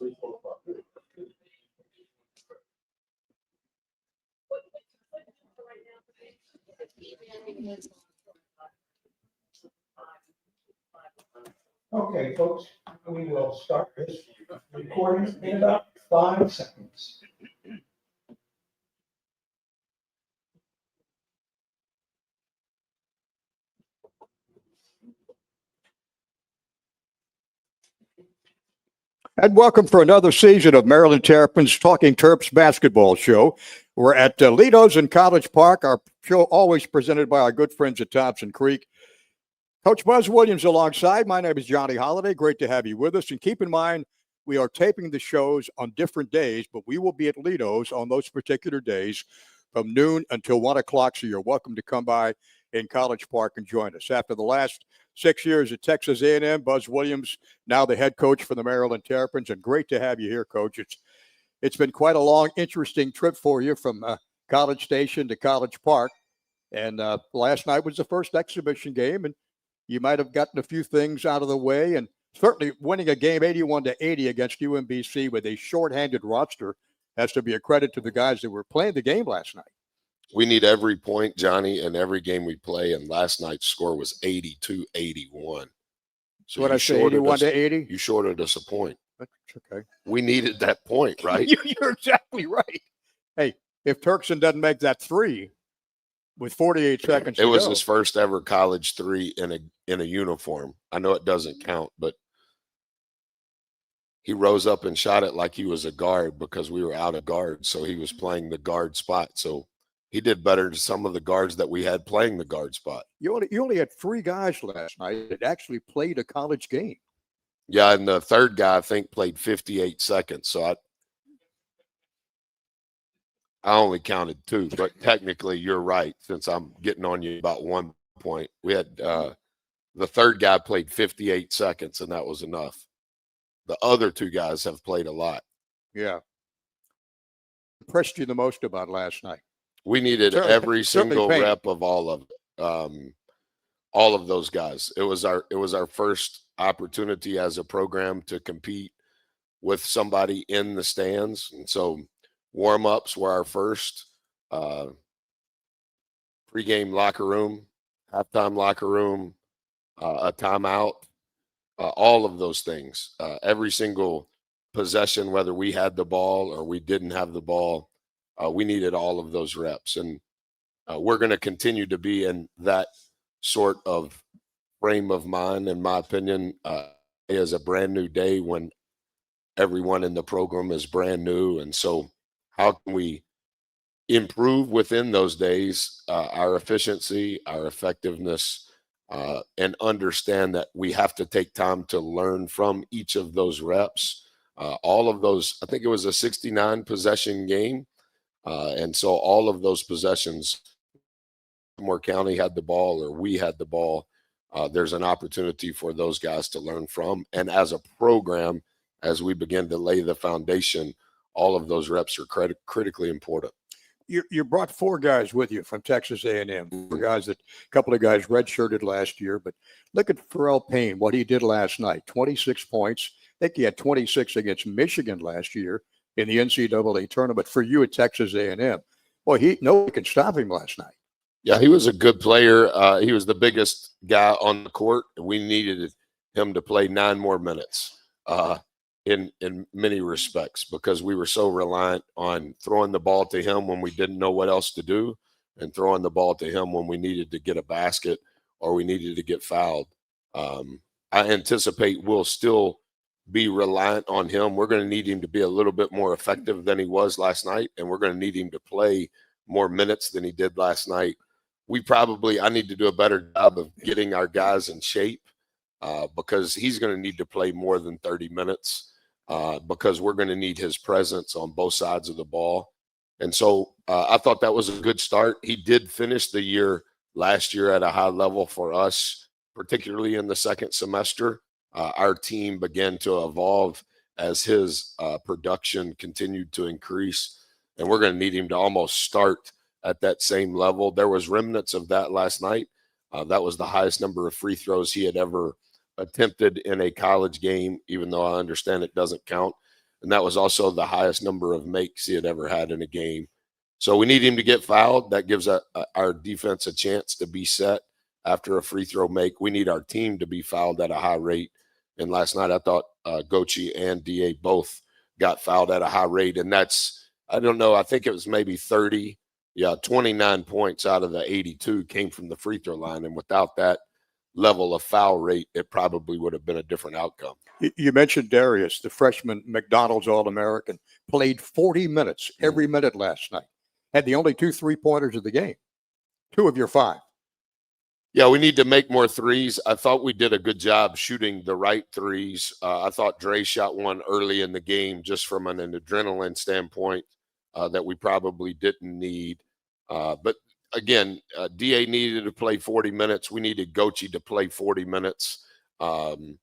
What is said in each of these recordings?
Okay, folks, we will start this recording in about 5 seconds. And welcome for another season of Maryland Terrapins Talking Terps basketball show. We're at Ledo's in College Park. Our show always presented by our good friends at Thompson Creek. Coach Buzz Williams alongside. My name is Johnny Holliday. Great to have you with us. And keep in mind, we are taping the shows on different days, but we will be at Ledo's on those particular days from noon until 1 o'clock. So you're welcome to come by in College Park and join us. After the last 6 years at Texas A&M, Buzz Williams, now the head coach for the Maryland Terrapins, and great to have you here, Coach. It's been quite a long, interesting trip for you from College Station to College Park, and last night was the first exhibition game, and you might have gotten a few things out of the way, and certainly winning a game 81-80 against UMBC with a shorthanded roster has to be a credit to the guys that were playing the game last night. We need every point, Johnny, in every game we play, and last night's score was 82-81. So what I say, 81-80? You shorted us a point. That's okay. We needed that point, right? You're exactly right. Hey, if Turkson doesn't make that three with 48 seconds it was his first ever college three in a uniform. I know it doesn't count, but he rose up and shot it like he was a guard because we were out of guard, so he was playing the guard spot. So he did better than some of the guards that we had playing the guard spot. You only had 3 guys last night that actually played a college game. Yeah, and the third guy, I think, played 58 seconds. So I only counted 2, but technically you're right, since I'm getting on you about 1 point. We had the third guy played 58 seconds, and that was enough. The other 2 guys have played a lot. Yeah. Impressed you the most about last night? We needed every single rep of all of those guys. It was our first opportunity as a program to compete with somebody in the stands, and so warm-ups were our first. Pregame locker room, halftime locker room, a timeout, all of those things. Every single possession, whether we had the ball or we didn't have the ball, we needed all of those reps, and we're going to continue to be in that sort of frame of mind, in my opinion. It is a brand new day when everyone in the program is brand new, and so how can we improve within those days our efficiency, our effectiveness, and understand that we have to take time to learn from each of those reps. All of those, I think it was a 69 possession game. And so all of those possessions, Baltimore County had the ball or we had the ball, there's an opportunity for those guys to learn from. And as a program, as we begin to lay the foundation, all of those reps are critically important. You brought 4 guys with you from Texas A&M. 4 guys that a couple of guys redshirted last year. But look at Pharrell Payne, what he did last night, 26 points. I think he had 26 against Michigan last year in the NCAA tournament for you at Texas A&M. Boy, nobody could stop him last night. Yeah, he was a good player. He was the biggest guy on the court. We needed him to play 9 more minutes in many respects because we were so reliant on throwing the ball to him when we didn't know what else to do and throwing the ball to him when we needed to get a basket or we needed to get fouled. I anticipate we'll still be reliant on him. We're going to need him to be a little bit more effective than he was last night, and we're going to need him to play more minutes than he did last night. I need to do a better job of getting our guys in shape because he's going to need to play more than 30 minutes because we're going to need his presence on both sides of the ball. And so I thought that was a good start. He did finish the year last year at a high level for us, particularly in the second semester. Our team began to evolve as his production continued to increase, and we're going to need him to almost start at that same level. There was remnants of that last night. That was the highest number of free throws he had ever attempted in a college game, even though I understand it doesn't count. and that was also the highest number of makes he had ever had in a game. So we need him to get fouled. That gives our defense a chance to be set after a free throw make. We need our team to be fouled at a high rate. And last night I thought Gochi and DA both got fouled at a high rate. And that's, I don't know, I think it was maybe 29 points out of the 82 came from the free throw line. And without that level of foul rate, it probably would have been a different outcome. You mentioned Darius, the freshman McDonald's All-American, played 40 minutes every minute last night. Had the only 2 3-pointers of the game. 2 of your 5. Yeah, we need to make more threes. I thought we did a good job shooting the right threes. I thought Dre shot one early in the game just from an adrenaline standpoint that we probably didn't need. But again, DA needed to play 40 minutes. We needed Gochi to play 40 minutes. And,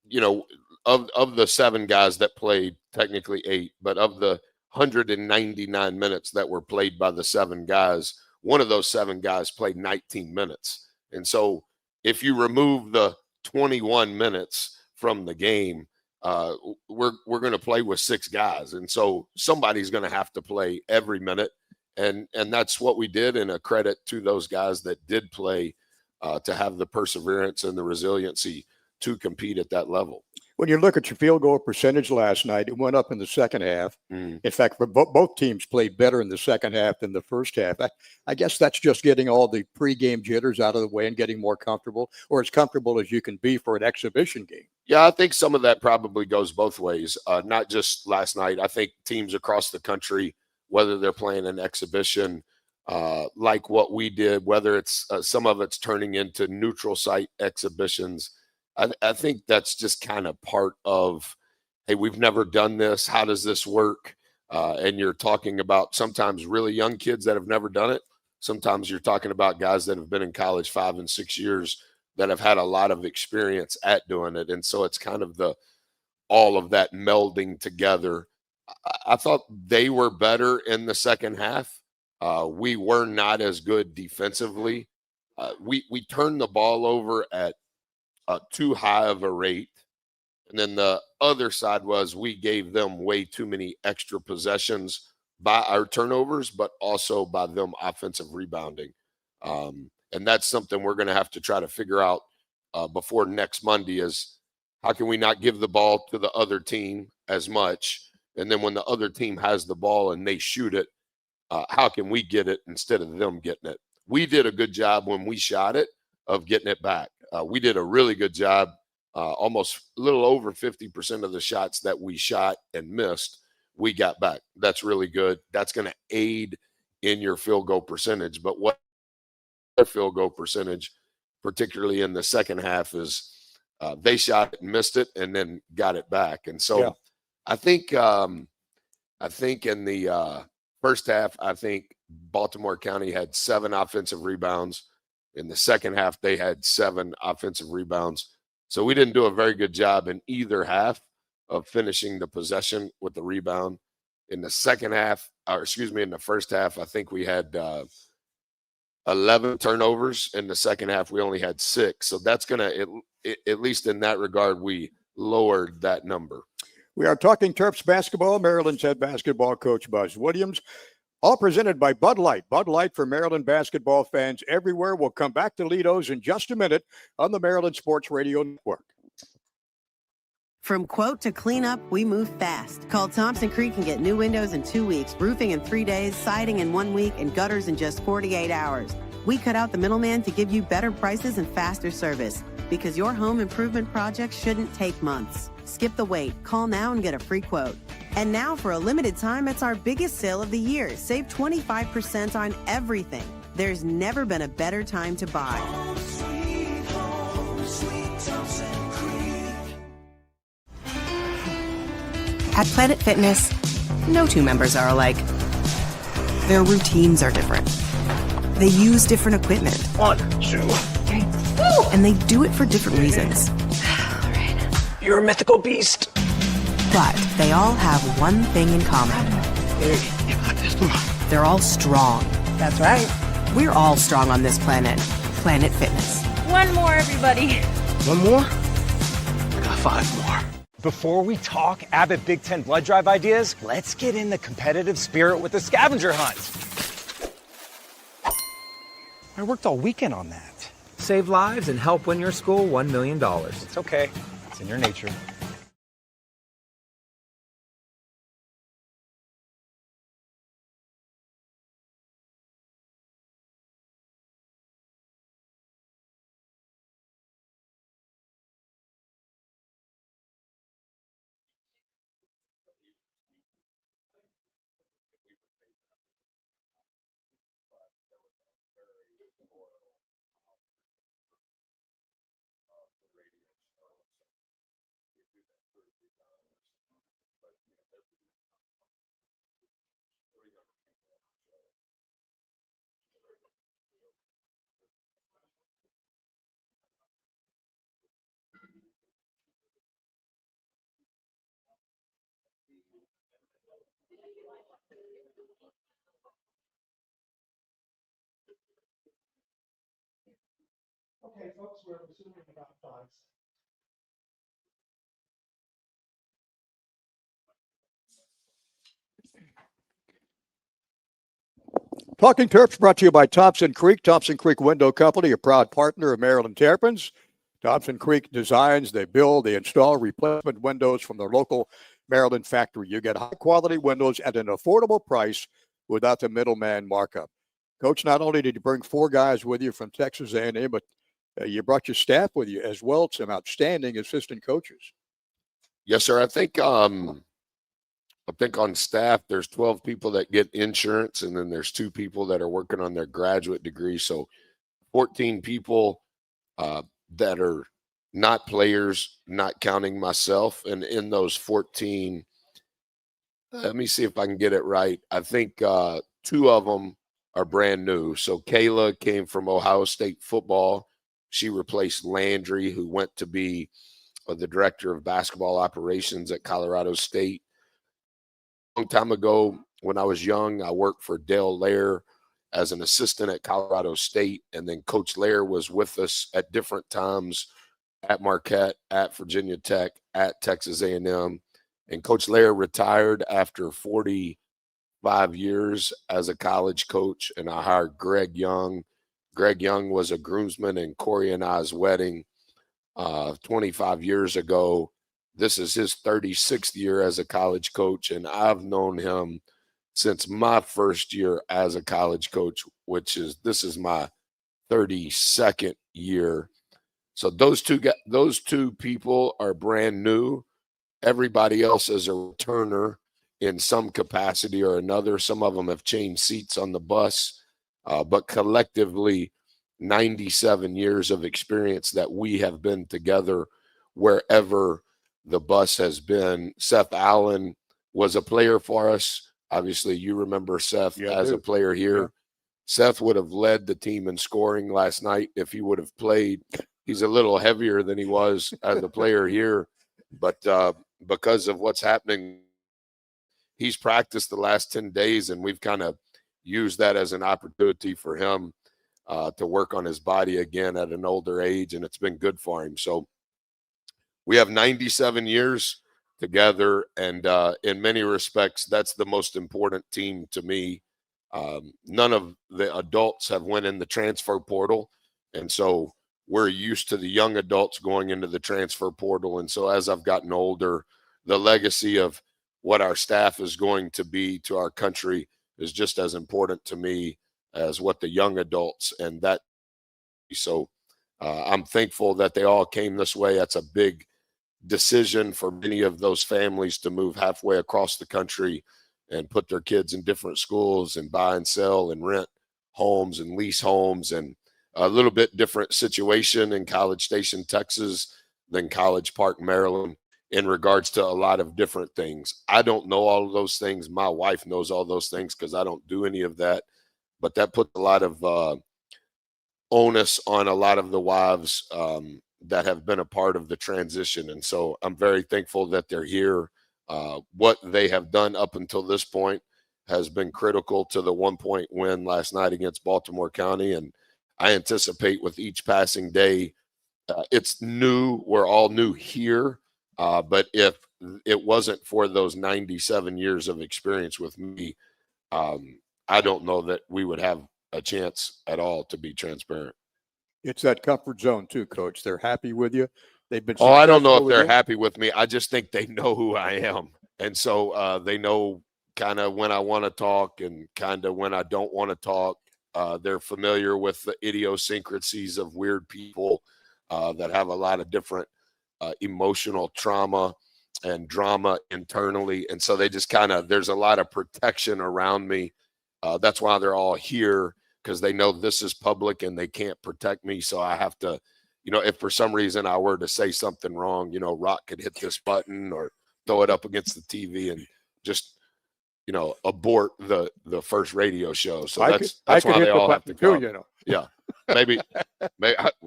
you know, of the 7 guys that played, technically 8, but of the 199 minutes that were played by the 7 guys, one of those 7 guys played 19 minutes. And so if you remove the 21 minutes from the game, we're going to play with 6 guys. And so somebody's going to have to play every minute. And that's what we did, and a credit to those guys that did play to have the perseverance and the resiliency to compete at that level. When you look at your field goal percentage last night, it went up in the second half. In fact, both teams played better in the second half than the first half. I guess that's just getting all the pregame jitters out of the way and getting more comfortable, or as comfortable as you can be for an exhibition game. Yeah, I think some of that probably goes both ways, not just last night. I think teams across the country, whether they're playing an exhibition like what we did, whether it's some of it's turning into neutral site exhibitions, I think that's just kind of part of, hey, we've never done this. How does this work? And you're talking about sometimes really young kids that have never done it. Sometimes you're talking about guys that have been in college 5 and 6 years that have had a lot of experience at doing it. And so it's kind of all of that melding together. I thought they were better in the second half. We were not as good defensively. We turned the ball over at too high of a rate. And then the other side was we gave them way too many extra possessions by our turnovers, but also by them offensive rebounding. And that's something we're going to have to try to figure out before next Monday is how can we not give the ball to the other team as much? And then when the other team has the ball and they shoot it, how can we get it instead of them getting it? We did a good job when we shot it of getting it back. We did a really good job, almost a little over 50% of the shots that we shot and missed, we got back. That's really good. That's going to aid in your field goal percentage. But what their field goal percentage, particularly in the second half, is they shot it and missed it and then got it back. And so yeah. I think in the first half, I think Baltimore County had 7 offensive rebounds. In the second half, they had 7 offensive rebounds. So we didn't do a very good job in either half of finishing the possession with the rebound. In the second half, in the first half, I think we had 11 turnovers. In the second half, we only had 6. So that's going to, at least in that regard, we lowered that number. We are talking Terps basketball. Maryland's head basketball coach, Buzz Williams. All presented by Bud Light. Bud Light for Maryland basketball fans everywhere. We'll come back to Ledo's in just a minute on the Maryland Sports Radio Network. From quote to cleanup, we move fast. Call Thompson Creek and get new windows in 2 weeks, roofing in 3 days, siding in 1 week, and gutters in just 48 hours. We cut out the middleman to give you better prices and faster service because your home improvement project shouldn't take months. Skip the wait. Call now and get a free quote. And now, for a limited time, it's our biggest sale of the year. Save 25% on everything. There's never been a better time to buy. Home, sweet Thompson Creek. At Planet Fitness, no 2 members are alike. Their routines are different. They use different equipment. 1, 2, 3. Woo! And they do it for different reasons. You're a mythical beast. But they all have one thing in common. They're all strong. That's right. We're all strong on this planet. Planet Fitness. 1 more, everybody. 1 more? I got 5 more. Before we talk Abbott Big Ten blood drive ideas, let's get in the competitive spirit with the scavenger hunt. I worked all weekend on that. Save lives and help win your school $1 million. It's okay. It's in your nature. Okay, folks, we're resuming about 5 seconds. Talking Terps brought to you by Thompson Creek Window Company, a proud partner of Maryland Terrapins. Thompson Creek designs, they build, they install replacement windows from their local Maryland factory. You get high-quality windows at an affordable price without the middleman markup. Coach, not only did you bring 4 guys with you from Texas A&M, but you brought your staff with you as well, some outstanding assistant coaches. Yes, sir. I think on staff there's 12 people that get insurance, and then there's 2 people that are working on their graduate degree. So 14 people that are not players, not counting myself. And in those 14, let me see if I can get it right. I think 2 of them are brand new. So Kayla came from Ohio State football. She replaced Landry, who went to be the director of basketball operations at Colorado State. A long time ago, when I was young, I worked for Dale Lair as an assistant at Colorado State, and then Coach Lair was with us at different times at Marquette, at Virginia Tech, at Texas A&M. And Coach Lair retired after 45 years as a college coach, and I hired Greg Young. Greg Young was a groomsman in Corey and I's wedding 25 years ago. This is his 36th year as a college coach, and I've known him since my first year as a college coach, this is my 32nd year. So those two people are brand new. Everybody else is a returner in some capacity or another. Some of them have changed seats on the bus, but collectively 97 years of experience that we have been together wherever the bus has been. Seth Allen was a player for us. Obviously, you remember Seth as a player here. Yeah. Seth would have led the team in scoring last night if he would have played. He's a little heavier than he was as a player here, but because of what's happening, he's practiced the last 10 days, and we've kind of used that as an opportunity for him to work on his body again at an older age, and it's been good for him. So we have 97 years together, and in many respects, that's the most important team to me. None of the adults have went in the transfer portal, and so we're used to the young adults going into the transfer portal. And so as I've gotten older, the legacy of what our staff is going to be to our country is just as important to me as what the young adults and that. So I'm thankful that they all came this way. That's a big decision for many of those families to move halfway across the country and put their kids in different schools and buy and sell and rent homes and lease homes, and a little bit different situation in College Station, Texas than College Park, Maryland, in regards to a lot of different things. I don't know all of those things. My wife knows all those things because I don't do any of that, but that puts a lot of onus on a lot of the wives that have been a part of the transition. And so I'm very thankful that they're here. What they have done up until this point has been critical to the 1-point win last night against Baltimore County. And I anticipate with each passing day, it's new. We're all new here, But if it wasn't for those 97 years of experience with me, I don't know that we would have a chance at all, to be transparent. It's that comfort zone too, Coach. They're happy with you. They've been. Oh, I don't know successful if with they're you. happy with me. I just think they know who I am. And so they know kind of when I want to talk and kind of when I don't want to talk. They're familiar with the idiosyncrasies of weird people that have a lot of different emotional trauma and drama internally. And so they just there's a lot of protection around me. That's why they're all here, because they know this is public and they can't protect me. So I have to, if for some reason I were to say something wrong, Rock could hit this button or throw it up against the TV and just, abort the first radio show. So that's why they all have to come. Yeah. Maybe,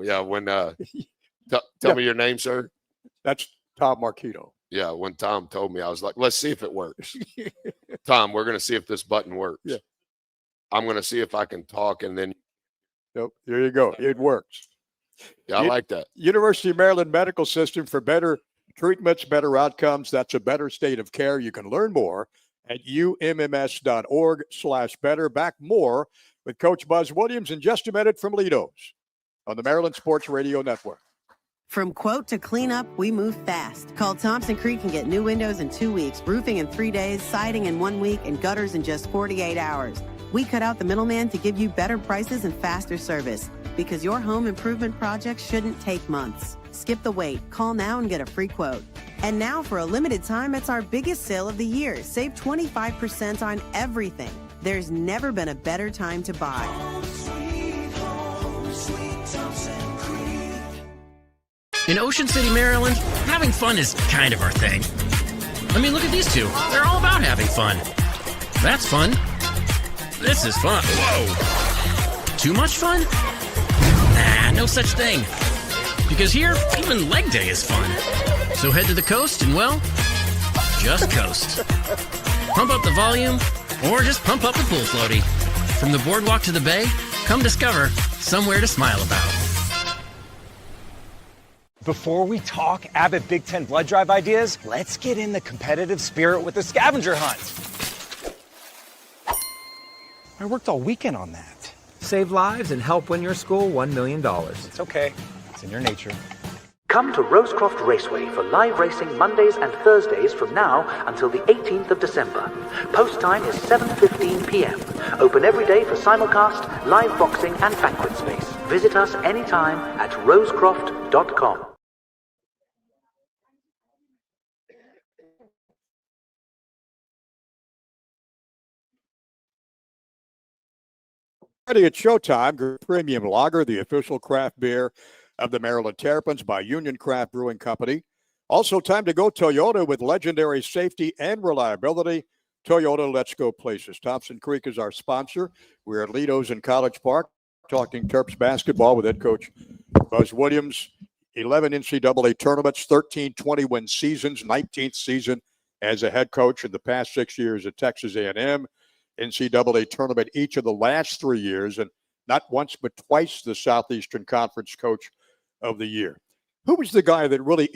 yeah. When, tell me your name, sir. That's Tom Marquito. Yeah. When Tom told me, I was like, let's see if it works. Tom, we're going to see if this button works. Yeah. I'm going to see if I can talk, and then. Nope. There you go. It works. Yeah, I like that. University of Maryland Medical System, for better treatments, better outcomes. That's a better state of care. You can learn more at umms.org/better. Back more with Coach Buzz Williams in just a minute from Ledo's on the Maryland Sports Radio Network. From quote to cleanup, we move fast. Call Thompson Creek and get new windows in 2 weeks, roofing in 3 days, siding in 1 week, and gutters in just 48 hours. We cut out the middleman to give you better prices and faster service, because your home improvement project shouldn't take months. Skip the wait. Call now and get a free quote. And now, for a limited time, it's our biggest sale of the year. Save 25% on everything. There's never been a better time to buy. In Ocean City, Maryland, having fun is kind of our thing. I mean, look at these two. They're all about having fun. That's fun. This is fun. Whoa. Too much fun? Nah, no such thing. Because here, even leg day is fun. So head to the coast and, well, just coast. Pump up the volume, or just pump up the pool floaty. From the boardwalk to the bay, come discover somewhere to smile about. Before we talk Abbott Big Ten blood drive ideas, let's get in the competitive spirit with the scavenger hunt. I worked all weekend on that. Save lives and help win your school $1 million. It's okay. It's in your nature. Come to Rosecroft Raceway for live racing Mondays and Thursdays from now until the 18th of December. Post time is 7:15 p.m. Open every day for simulcast, live boxing, and banquet space. Visit us anytime at rosecroft.com. Ready at Showtime, Premium Lager, the official craft beer of the Maryland Terrapins by Union Craft Brewing Company. Also, time to go Toyota with legendary safety and reliability. Toyota, let's go places. Thompson Creek is our sponsor. We're at Ledo's in College Park talking Terps basketball with head coach Buzz Williams. 11 NCAA tournaments, 13 20-win seasons, 19th season as a head coach in the past 6 years at Texas A&M. NCAA tournament each of the last 3 years, and not once but twice the Southeastern Conference Coach of the Year. Who was the guy that really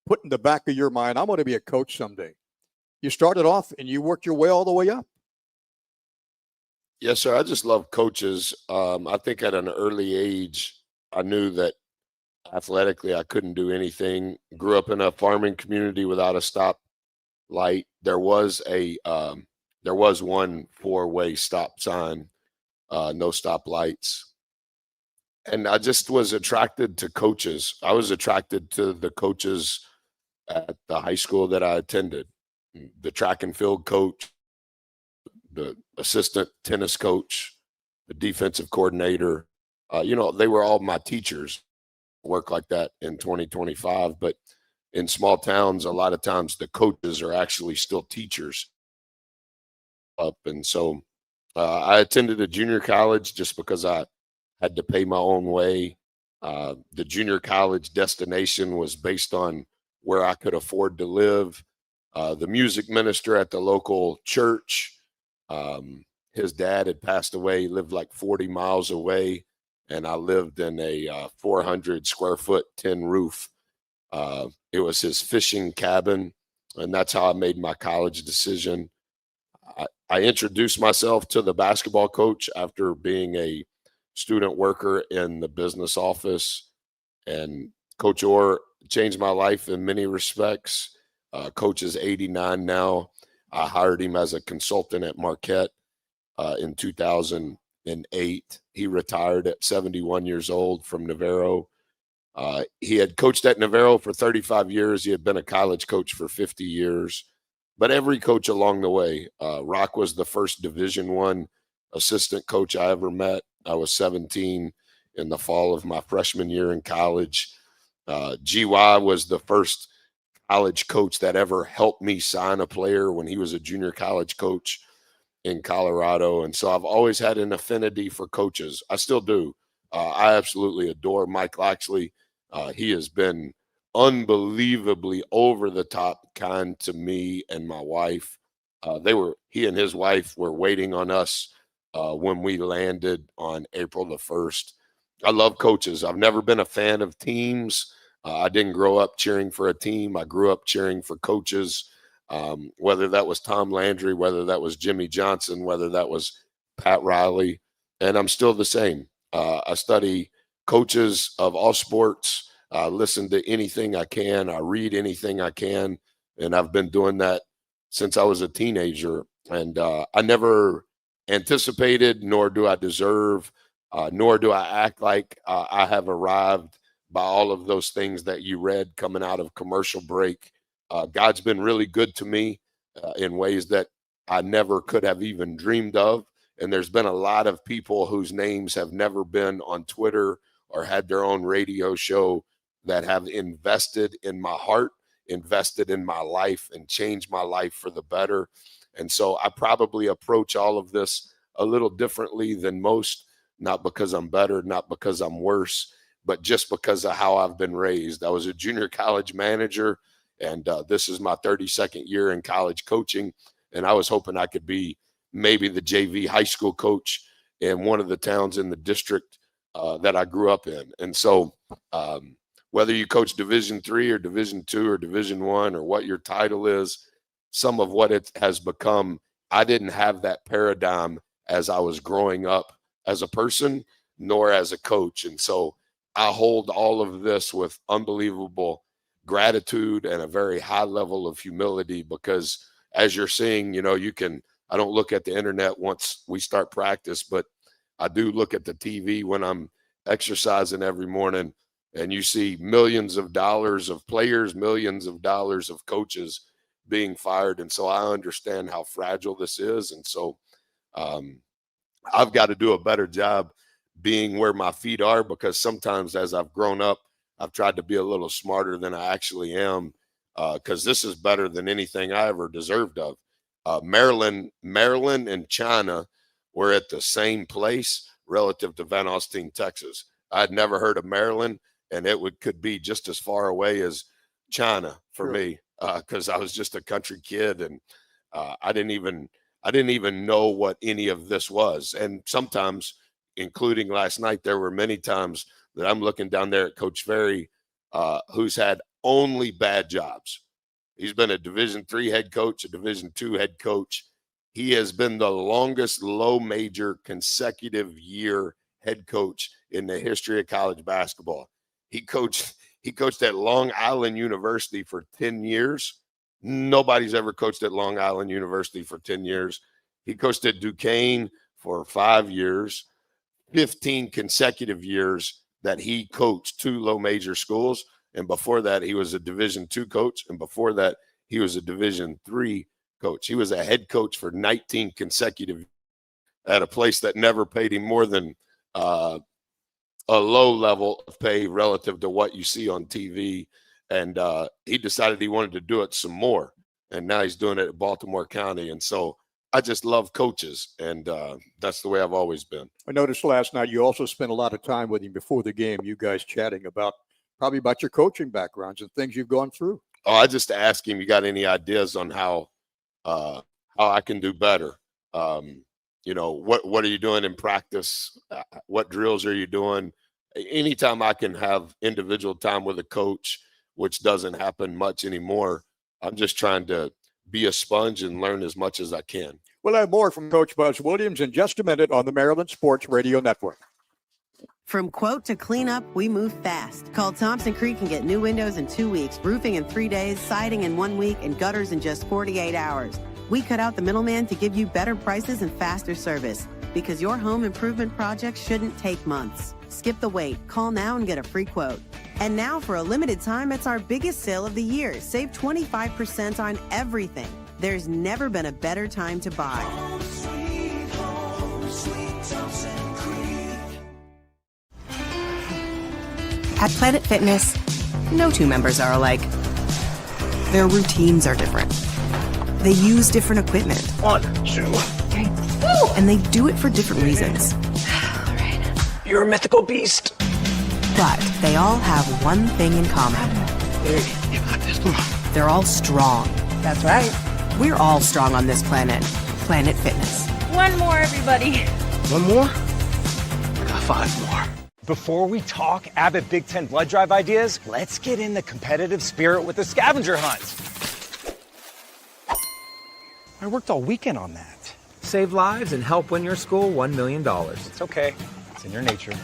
put in the back of your mind, I'm going to be a coach someday? You started off and you worked your way all the way up. Yes, sir. I just love coaches. I think at an early age, I knew that athletically I couldn't do anything. Grew up in a farming community without a stop light. There was one four-way stop sign, no stop lights. And I just was attracted to coaches. I was attracted to the coaches at the high school that I attended. The track and field coach, the assistant tennis coach, the defensive coordinator. They were all my teachers. Work like that in 2025. But in small towns, a lot of times the coaches are actually still teachers. And so I attended a junior college just because I had to pay my own way. The junior college destination was based on where I could afford to live. The music minister at the local church, his dad had passed away, lived like 40 miles away, and I lived in a 400 square foot tin roof It was his fishing cabin, and that's how I made my college decision. I introduced myself to the basketball coach after being a student worker in the business office, and Coach Orr changed my life in many respects. Coach is 89 now. I hired him as a consultant at Marquette in 2008. He retired at 71 years old from Navarro. He had coached at Navarro for 35 years. He had been a college coach for 50 years. But every coach along the way, Rock was the first Division I assistant coach I ever met. I was 17 in the fall of my freshman year in college. GY was the first college coach that ever helped me sign a player when he was a junior college coach in Colorado. And so I've always had an affinity for coaches. I still do. I absolutely adore Mike Loxley. He has been unbelievably over the top kind to me and my wife. He and his wife were waiting on us when we landed on April the 1st. I love coaches. I've never been a fan of teams. I didn't grow up cheering for a team. I grew up cheering for coaches, whether that was Tom Landry, whether that was Jimmy Johnson, whether that was Pat Riley, and I'm still the same. I study coaches of all sports. I listen to anything I can. I read anything I can. And I've been doing that since I was a teenager. And I never anticipated, nor do I deserve, nor do I act like I have arrived by all of those things that you read coming out of commercial break. God's been really good to me in ways that I never could have even dreamed of. And there's been a lot of people whose names have never been on Twitter or had their own radio show that have invested in my heart, invested in my life, and changed my life for the better. And so I probably approach all of this a little differently than most, not because I'm better, not because I'm worse, but just because of how I've been raised. I was a junior college manager, and this is my 32nd year in college coaching. And I was hoping I could be maybe the JV high school coach in one of the towns in the district that I grew up in. And so whether you coach Division III or Division II or Division I or what your title is, some of what it has become, I didn't have that paradigm as I was growing up as a person, nor as a coach. And so I hold all of this with unbelievable gratitude and a very high level of humility, because as you're seeing, I don't look at the internet once we start practice, but I do look at the TV when I'm exercising every morning, and you see millions of dollars of players, millions of dollars of coaches being fired. And so I understand how fragile this is. And so I've got to do a better job being where my feet are, because sometimes as I've grown up, I've tried to be a little smarter than I actually am, because this is better than anything I ever deserved of. Maryland and China were at the same place relative to Van Alstyne, Texas. I'd never heard of Maryland, and could be just as far away as China for me, because I was just a country kid, and I didn't even know what any of this was. And sometimes, including last night, there were many times that I'm looking down there at Coach Ferry, who's had only bad jobs. He's been a Division III head coach, a Division II head coach. He has been the longest low major consecutive year head coach in the history of college basketball. He coached at Long Island University for 10 years. Nobody's ever coached at Long Island University for 10 years. He coached at Duquesne for 5 years, 15 consecutive years that he coached 2 low major schools. And before that, he was a Division II coach. And before that, he was a Division III coach. He was a head coach for 19 consecutive at a place that never paid him more than a low level of pay relative to what you see on TV. And he decided he wanted to do it some more. And now he's doing it at Baltimore County. And so I just love coaches. And that's the way I've always been. I noticed last night you also spent a lot of time with him before the game, you guys chatting probably about your coaching backgrounds and things you've gone through. Oh, I just asked him, you got any ideas on how I can do better? What are you doing in practice? What drills are you doing? Anytime I can have individual time with a coach which doesn't happen much anymore. I'm just trying to be a sponge and learn as much as I can. We'll have more from Coach Buzz Williams in just a minute on the Maryland Sports Radio Network. From quote to cleanup, we move fast. Call Thompson Creek and get new windows in 2 weeks, roofing in 3 days, siding in 1 week, and gutters in just 48 hours. We cut out the middleman to give you better prices and faster service, because your home improvement project shouldn't take months. Skip the wait. Call now and get a free quote. And now, for a limited time, it's our biggest sale of the year. Save 25% on everything. There's never been a better time to buy. At Planet Fitness, no two members are alike. Their routines are different. They use different equipment. 1, 2, 3. And they do it for different reasons. You're a mythical beast. But they all have one thing in common. You got this. Come on. They're all strong. That's right. We're all strong on this planet. Planet Fitness. One more, everybody. One more? I got 5 more. Before we talk Abbott Big Ten blood drive ideas, let's get in the competitive spirit with the scavenger hunt. I worked all weekend on that. Save lives and help win your school $1 million. It's okay. It's in your nature.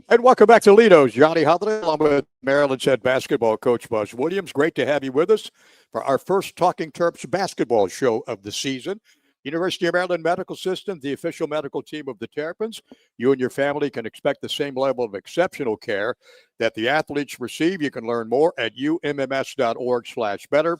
And welcome back to Ledo's. Johnny Holiday, along with Maryland's head basketball coach Buzz Williams. Great to have you with us for our first Talking Terps basketball show of the season. University of Maryland Medical System, the official medical team of the Terrapins. You and your family can expect the same level of exceptional care that the athletes receive. You can learn more at umms.org/better.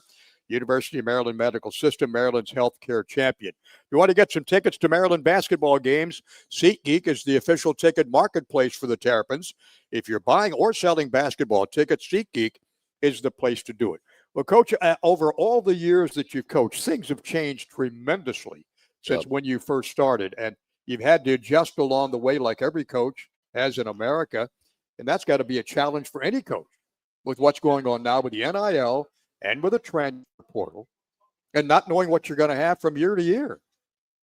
University of Maryland Medical System, Maryland's healthcare champion. If you want to get some tickets to Maryland basketball games, SeatGeek is the official ticket marketplace for the Terrapins. If you're buying or selling basketball tickets, SeatGeek is the place to do it. Well, Coach, over all the years that you've coached, things have changed tremendously since when you first started, and you've had to adjust along the way like every coach has in America, and that's got to be a challenge for any coach with what's going on now with the NIL and with a transfer portal, and not knowing what you're going to have from year to year.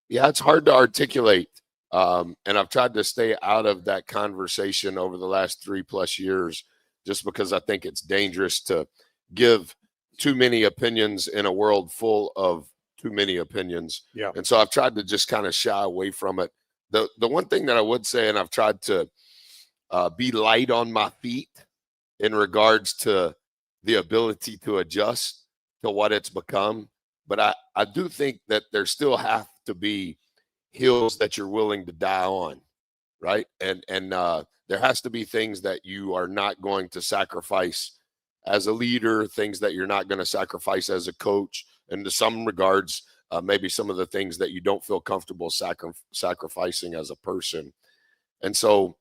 Yeah, it's hard to articulate. And I've tried to stay out of that conversation over the last 3+ years, just because I think it's dangerous to give too many opinions in a world full of too many opinions. Yeah. And so I've tried to just kind of shy away from it. The one thing that I would say, and I've tried to be light on my feet in regards to the ability to adjust to what it's become. But I do think that there still have to be hills that you're willing to die on, right? And there has to be things that you are not going to sacrifice as a leader, things that you're not going to sacrifice as a coach, and to some regards, maybe some of the things that you don't feel comfortable sacrificing as a person. And so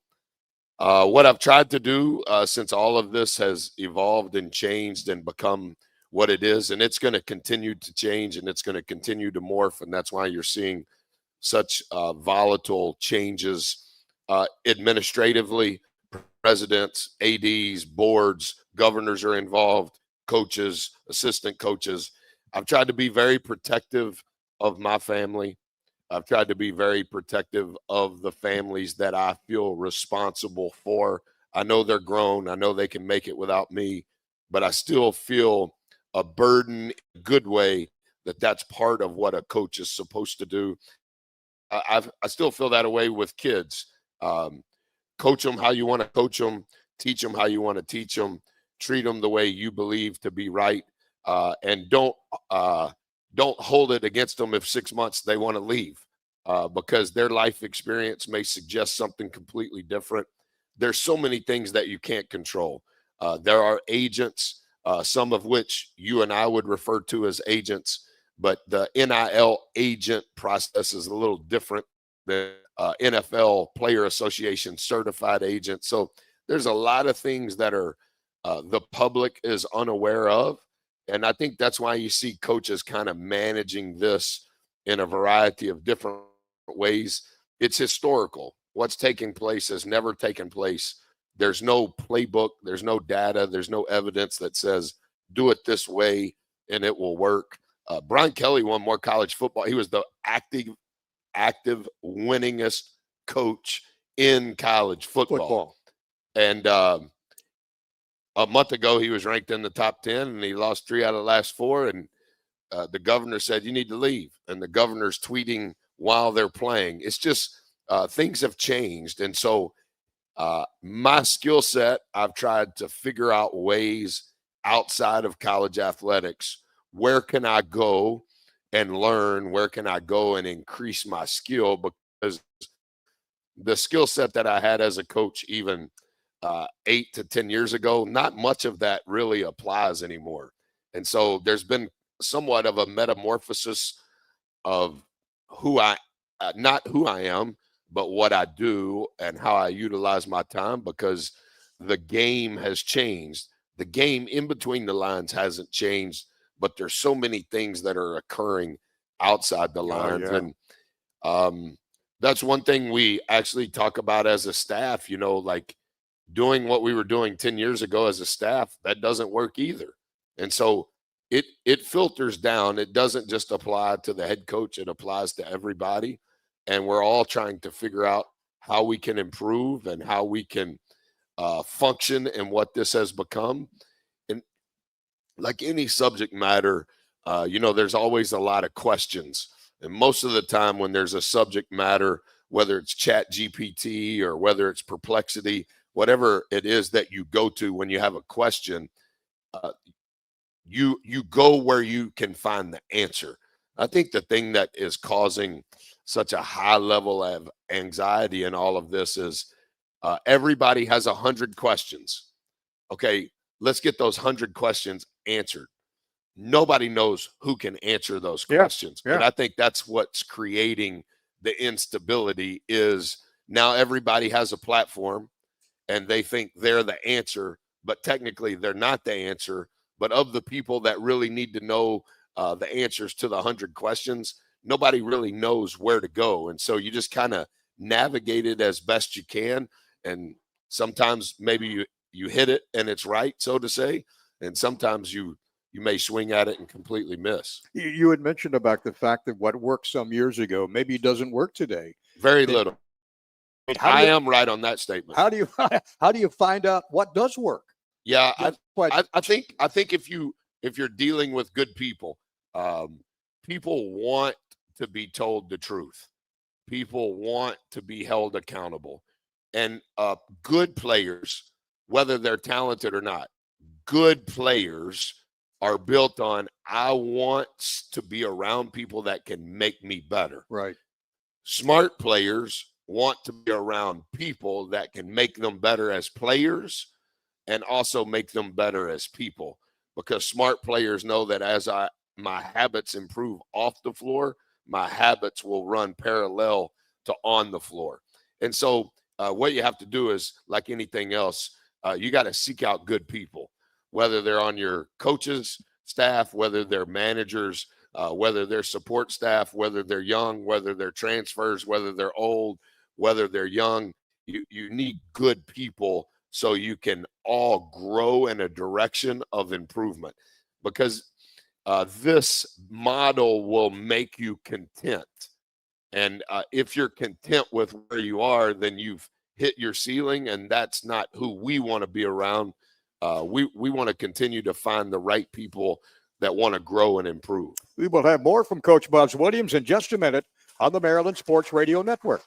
what I've tried to do since all of this has evolved and changed and become what it is, and it's going to continue to change and it's going to continue to morph, and that's why you're seeing such volatile changes administratively. Presidents, ADs, boards, governors are involved, coaches, assistant coaches. I've tried to be very protective of my family. I've tried to be very protective of the families that I feel responsible for. I know they're grown. I know they can make it without me, but I still feel a burden in a good way that that's part of what a coach is supposed to do. I still feel that way with kids. Coach them how you want to coach them, teach them how you want to teach them, treat them the way you believe to be right, and don't hold it against them if 6 months they want to leave, because their life experience may suggest something completely different. There's so many things that you can't control. There are agents, some of which you and I would refer to as agents, but the NIL agent process is a little different than NFL Player Association certified agent. So there's a lot of things that are the public is unaware of. And I think that's why you see coaches kind of managing this in a variety of different ways. It's historical. What's taking place has never taken place. There's no playbook. There's no data. There's no evidence that says do it this way and it will work. Brian Kelly won more college football. He was the active winningest coach in college football. And a month ago, he was ranked in the top 10, and he lost 3 out of the last 4. And the governor said, you need to leave. And the governor's tweeting while they're playing. It's just things have changed. And so my skill set, I've tried to figure out ways outside of college athletics. Where can I go and learn? Where can I go and increase my skill? Because the skill set that I had as a coach even 8 to 10 years ago, not much of that really applies anymore. And so there's been somewhat of a metamorphosis of not who I am, but what I do and how I utilize my time, because the game has changed. The game in between the lines hasn't changed, but there's so many things that are occurring outside the lines. And that's one thing we actually talk about as a staff, like doing what we were doing 10 years ago as a staff, that doesn't work either. And so it filters down. It doesn't just apply to the head coach. It applies to everybody. And we're all trying to figure out how we can improve and how we can function in what this has become. And like any subject matter, there's always a lot of questions. And most of the time when there's a subject matter, whether it's Chat GPT or whether it's Perplexity, whatever it is that you go to when you have a question, you go where you can find the answer. I think the thing that is causing such a high level of anxiety in all of this is everybody has 100 questions. Okay, let's get those 100 questions answered. Nobody knows who can answer those questions. And I think that's what's creating the instability is now everybody has a platform and they think they're the answer, but technically they're not the answer. But of the people that really need to know the answers to the 100 questions, nobody really knows where to go. And so you just kind of navigate it as best you can. And sometimes maybe you hit it and it's right, so to say. And sometimes you may swing at it and completely miss. You had mentioned about the fact that what worked some years ago maybe doesn't work today. Very little. I am right on that statement. How do you find out what does work? Yeah, I think if you're dealing with good people, people want to be told the truth. People want to be held accountable. And good players, whether they're talented or not, good players are built on, I want to be around people that can make me better. Right. Smart players want to be around people that can make them better as players and also make them better as people, because smart players know that as my habits improve off the floor, my habits will run parallel to on the floor. And so what you have to do is, like anything else, you got to seek out good people, whether they're on your coaches staff, whether they're managers, whether they're support staff, whether they're young, whether they're transfers, whether they're old, whether they're young. You need good people so you can all grow in a direction of improvement, because this model will make you content. And if you're content with where you are, then you've hit your ceiling, and that's not who we want to be around. We want to continue to find the right people that want to grow and improve. We will have more from Coach Buzz Williams in just a minute on the Maryland Sports Radio Network.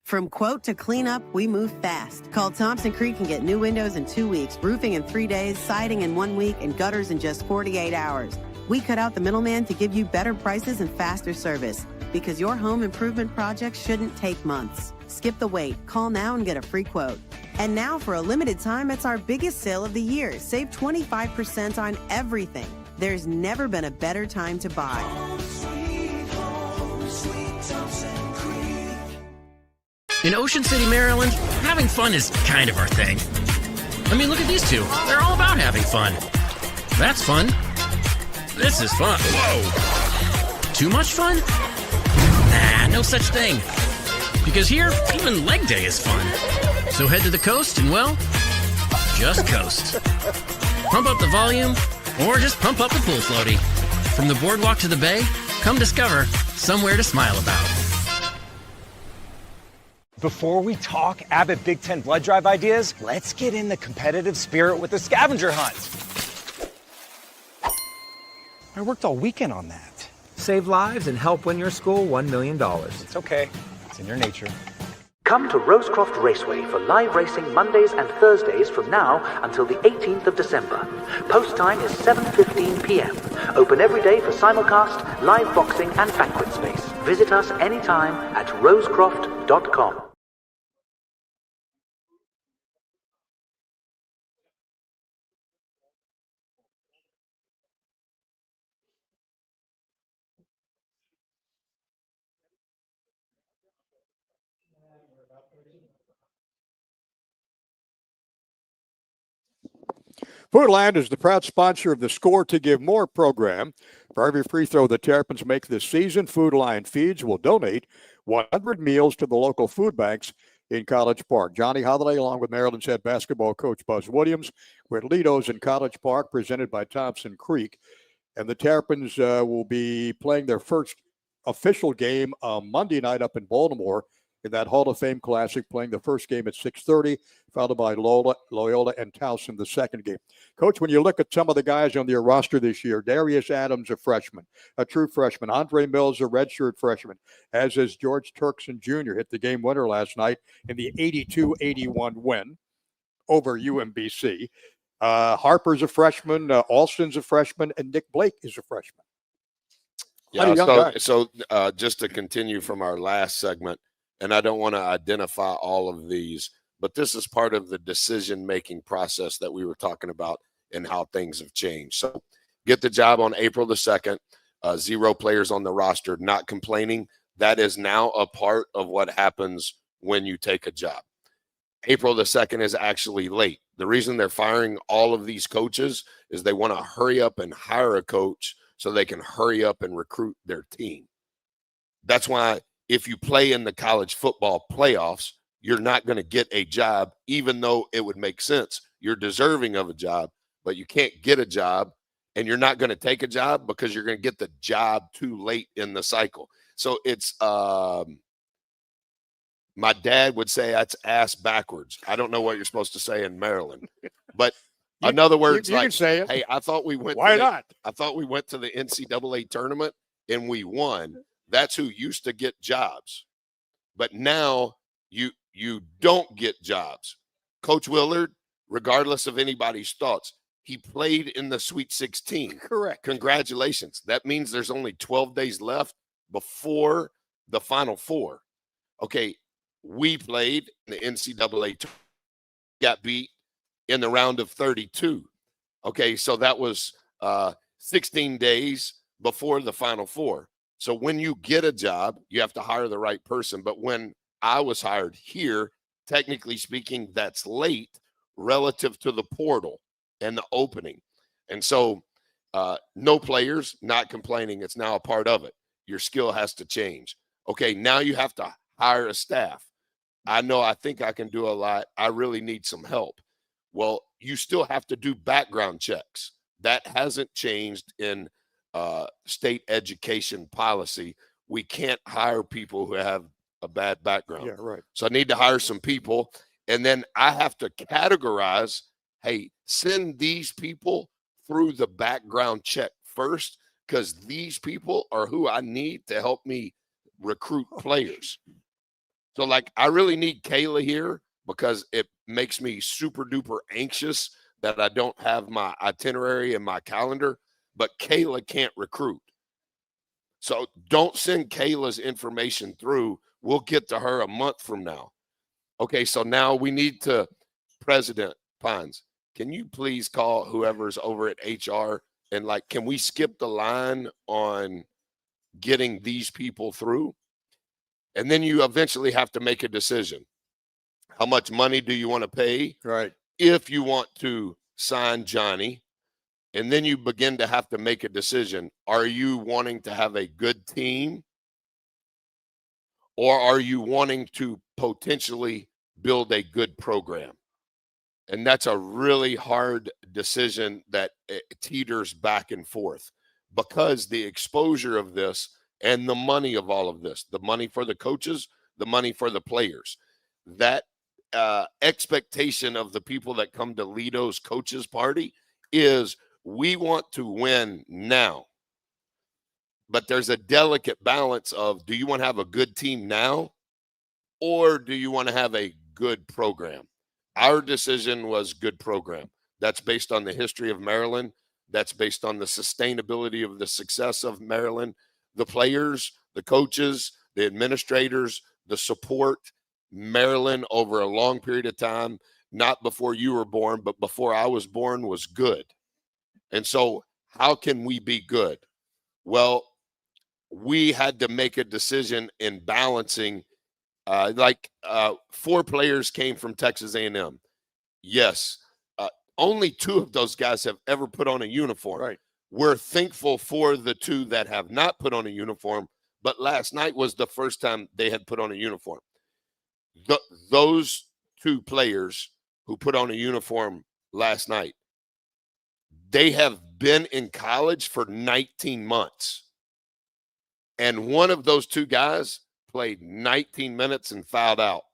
From quote to cleanup, we move fast. Call Thompson Creek and get new windows in 2 weeks, roofing in 3 days, siding in 1 week, and gutters in just 48 hours. We cut out the middleman to give you better prices and faster service, because your home improvement project shouldn't take months. Skip the wait. Call now and get a free quote. And now, for a limited time, it's our biggest sale of the year. Save 25% on everything. There's never been a better time to buy. In Ocean City, Maryland, having fun is kind of our thing. I mean, look at these two. They're all about having fun. That's fun. This is fun. Whoa. Too much fun? Nah, no such thing. Because here, even leg day is fun. So head to the coast and, well, just coast. Pump up the volume, or just pump up the pool floaty. From the boardwalk to the bay, come discover somewhere to smile about. Before we talk Abbott Big Ten blood drive ideas, let's get in the competitive spirit with the scavenger hunt. I worked all weekend on that. Save lives and help win your school $1 million. It's okay. It's in your nature. Come to Rosecroft Raceway for live racing Mondays and Thursdays from now until the 18th of December. Post time is 7:15 p.m. Open every day for simulcast, live boxing and banquet space. Visit us anytime at rosecroft.com. Foodland is the proud sponsor of the Score to Give More program. For every free throw the Terrapins make this season, Food Lion Feeds will donate 100 meals to the local food banks in College Park. Johnny Holiday, along with Maryland's head basketball coach Buzz Williams, we're at Ledo's in College Park, presented by Thompson Creek. And the Terrapins will be playing their first official game Monday night up in Baltimore in that Hall of Fame Classic, playing the first game at 6:30, followed by Loyola and Towson the second game. Coach, when you look at some of the guys on their roster this year, Darius Adams, a freshman, a true freshman. Andre Mills, a redshirt freshman, as is George Turkson Jr., hit the game winner last night in the 82-81 win over UMBC. Harper's a freshman, Alston's a freshman, and Nick Blake is a freshman. Yeah, so just to continue from our last segment, and I don't want to identify all of these, but this is part of the decision-making process that we were talking about and how things have changed. So get the job on April the 2nd, 0 players on the roster, not complaining. That is now a part of what happens when you take a job. April the 2nd is actually late. The reason they're firing all of these coaches is they want to hurry up and hire a coach so they can hurry up and recruit their team. That's why if you play in the college football playoffs, you're not going to get a job, even though it would make sense. You're deserving of a job, but you can't get a job, and you're not going to take a job because you're going to get the job too late in the cycle. So it's my dad would say that's ass backwards. I don't know what you're supposed to say in Maryland, but in other words, you can say it. Hey, I thought we went. Why not? I thought we went to the NCAA tournament and we won. That's who used to get jobs, but now you don't get jobs. Coach Willard, regardless of anybody's thoughts, he played in the Sweet 16. Correct. Congratulations. That means there's only 12 days left before the Final Four. Okay, we played in the NCAA, got beat in the round of 32. Okay, so that was 16 days before the Final Four. So when you get a job, you have to hire the right person. But when I was hired here, technically speaking, that's late relative to the portal and the opening. And so no players, not complaining. It's now a part of it. Your skill has to change. Okay, now you have to hire a staff. I think I can do a lot. I really need some help. Well, you still have to do background checks. That hasn't changed in state education policy. We can't hire people who have a bad background. Yeah, right. So I need to hire some people, and then I have to categorize, hey, send these people through the background check first, because these people are who I need to help me recruit players. So, like, I really need Kayla here because it makes me super duper anxious that I don't have my itinerary and my calendar, but Kayla can't recruit. So don't send Kayla's information through. We'll get to her a month from now. Okay, so now we need to, President Pines, can you please call whoever's over at HR and like, can we skip the line on getting these people through? And then you eventually have to make a decision. How much money do you want to pay? Right. If you want to sign Johnny, and then you begin to have to make a decision. Are you wanting to have a good team, or are you wanting to potentially build a good program? And that's a really hard decision that teeters back and forth, because the exposure of this and the money of all of this, the money for the coaches, the money for the players, that expectation of the people that come to Ledo's coaches party is, we want to win now. But there's a delicate balance of, do you want to have a good team now, or do you want to have a good program? Our decision was good program. That's based on the history of Maryland. That's based on the sustainability of the success of Maryland, the players, the coaches, the administrators, the support. Maryland over a long period of time, not before you were born, but before I was born, was good. And so how can we be good? Well, we had to make a decision in balancing, 4 players came from Texas A&M. Yes, only 2 of those guys have ever put on a uniform. Right. We're thankful for the 2 that have not put on a uniform, but last night was the first time they had put on a uniform. Those 2 players who put on a uniform last night, they have been in college for 19 months. And one of those 2 guys played 19 minutes and fouled out.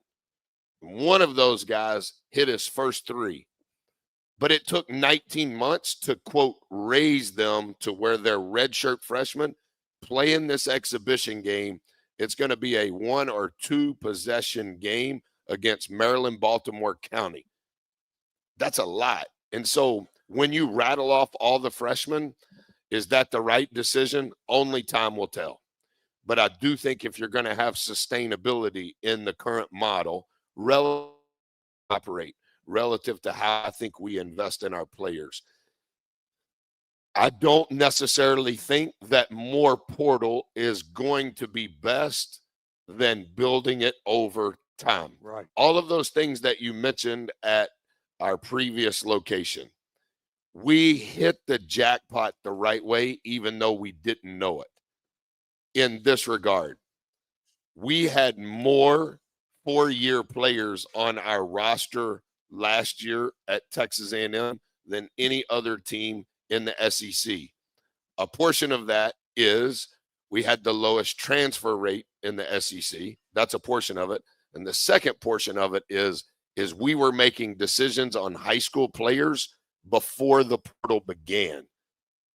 One of those guys hit his first 3. But it took 19 months to, quote, raise them to where they're redshirt freshmen playing this exhibition game. It's going to be a 1 or 2 possession game against Maryland, Baltimore County. That's a lot. And so when you rattle off all the freshmen, is that the right decision? Only time will tell. But I do think if you're going to have sustainability in the current model, relative to how I think we invest in our players, I don't necessarily think that more portal is going to be best than building it over time. Right. All of those things that you mentioned at our previous location, we hit the jackpot the right way, even though we didn't know it. In this regard, we had more 4-year players on our roster last year at Texas A&M than any other team in the SEC. A portion of that is we had the lowest transfer rate in the SEC. That's a portion of it. And the second portion of it is we were making decisions on high school players before the portal began.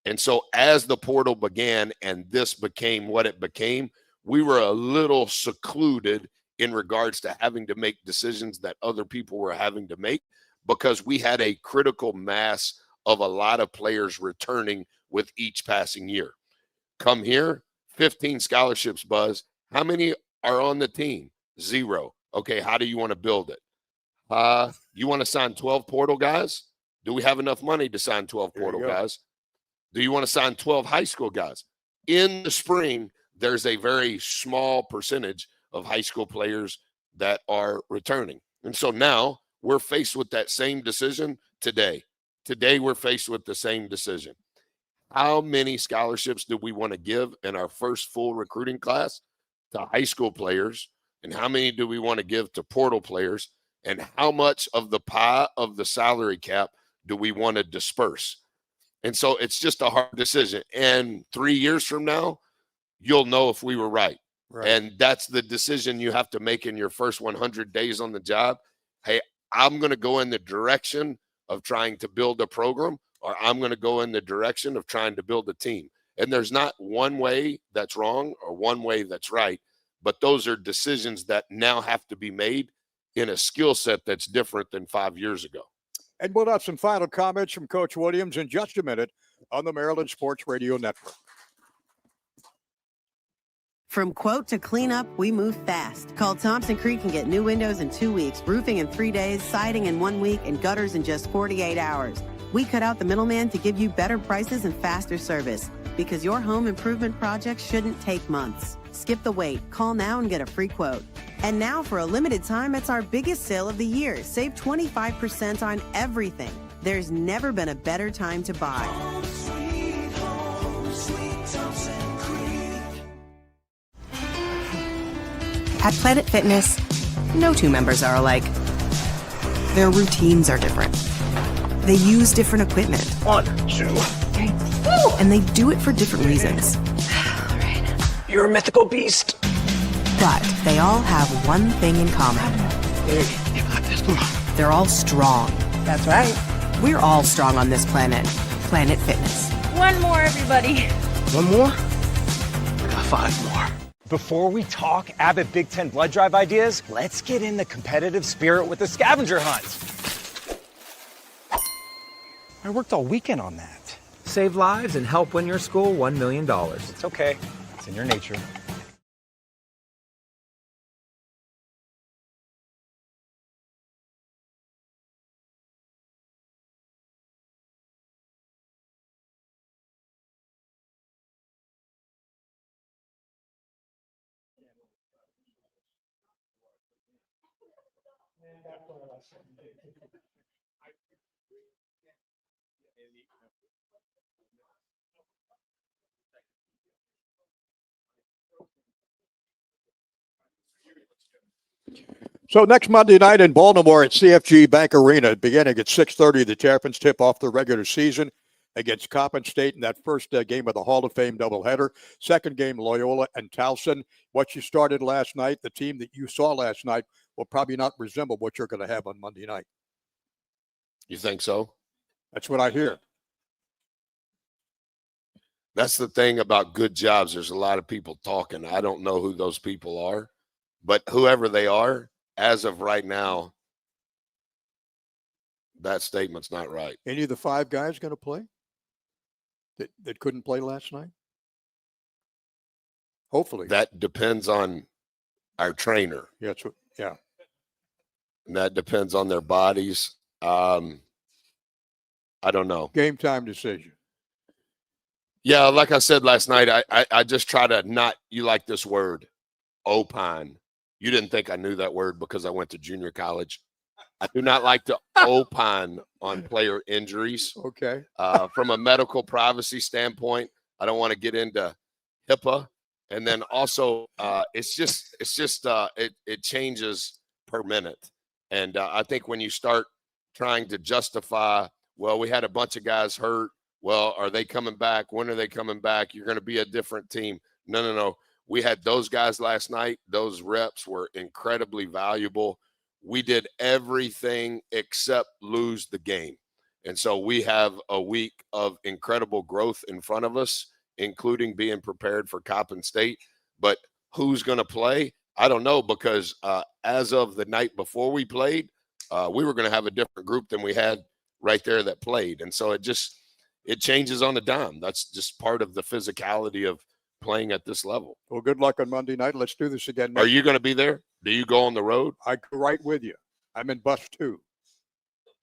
And so as the portal began and this became what it became, we were a little secluded in regards to having to make decisions that other people were having to make, because we had a critical mass of a lot of players returning with each passing year. Come here, 15 scholarships, Buzz. How many are on the team? 0. Okay, how do you want to build it? You want to sign 12 portal guys? Do we have enough money to sign 12 portal guys? Do you want to sign 12 high school guys? In the spring, there's a very small percentage of high school players that are returning. And so now we're faced with that same decision today. Today, we're faced with the same decision. How many scholarships do we want to give in our first full recruiting class to high school players? And how many do we want to give to portal players? And how much of the pie of the salary cap do we want to disperse? And so it's just a hard decision. And 3 years from now, you'll know if we were right. And that's the decision you have to make in your first 100 days on the job. Hey, I'm going to go in the direction of trying to build a program, or I'm going to go in the direction of trying to build a team. And there's not one way that's wrong or one way that's right, but those are decisions that now have to be made in a skill set that's different than 5 years ago. And we'll have some final comments from Coach Williams in just a minute on the Maryland Sports Radio Network. From quote to cleanup, we move fast. Call Thompson Creek and get new windows in 2 weeks, roofing in 3 days, siding in 1 week, and gutters in just 48 hours. We cut out the middleman to give you better prices and faster service because your home improvement project shouldn't take months. Skip the wait. Call now and get a free quote. And now, for a limited time, it's our biggest sale of the year. Save 25% on everything. There's never been a better time to buy. At Planet Fitness, no two members are alike. Their routines are different. They use different equipment. 1, 2, 3. And they do it for different reasons. You're a mythical beast. But they all have one thing in common. There, you got this. Come on. They're all strong. That's right. We're all strong on this planet. Planet Fitness. One more, everybody. One more? I got 5 more. Before we talk Abbott Big Ten blood drive ideas, let's get in the competitive spirit with the scavenger hunt. I worked all weekend on that. Save lives and help win your school $1 million. It's okay. It's in your nature. So next Monday night in Baltimore at CFG Bank Arena, beginning at 6:30, the Terrapins tip off the regular season against Coppin State in that first game of the Hall of Fame doubleheader. Second game, Loyola and Towson. What you started last night, the team that you saw last night, will probably not resemble what you're going to have on Monday night. You think so? That's what I hear. That's the thing about good jobs. There's a lot of people talking. I don't know who those people are, but whoever they are, as of right now, that statement's not right. Any of the 5 guys going to play that couldn't play last night? Hopefully. That depends on our trainer. Yeah. And that depends on their bodies. I don't know. Game time decision. Yeah, like I said last night, I just try to not, you like this word, opine. You didn't think I knew that word because I went to junior college. I do not like to opine on player injuries. Okay. From a medical privacy standpoint, I don't want to get into HIPAA. And then also, it changes per minute. And I think when you start trying to justify, well, we had a bunch of guys hurt. Well, are they coming back? When are they coming back? You're going to be a different team. No. We had those guys last night. Those reps were incredibly valuable. We did everything except lose the game. And so we have a week of incredible growth in front of us, including being prepared for Coppin State. But who's going to play? I don't know, because as of the night before we played, we were going to have a different group than we had right there that played. And so it changes on a dime. That's just part of the physicality of playing at this level. Well, good luck on Monday night. Let's do this again. Are you going to be there? Do you go on the road? I go right with you. I'm in bus 2.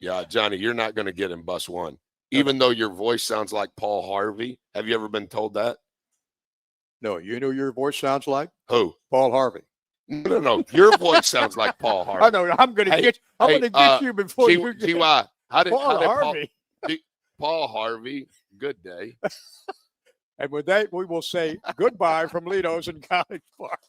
Yeah, Johnny, you're not going to get in bus 1, even though your voice sounds like Paul Harvey. Have you ever been told that? No, you know your voice sounds like? Who? Paul Harvey. No. Your voice sounds like Paul Harvey. I know. I'm going to get you before you get T.Y. How did Harvey. Paul Harvey, good day. And with that, we will say goodbye from Ledo's in College Park.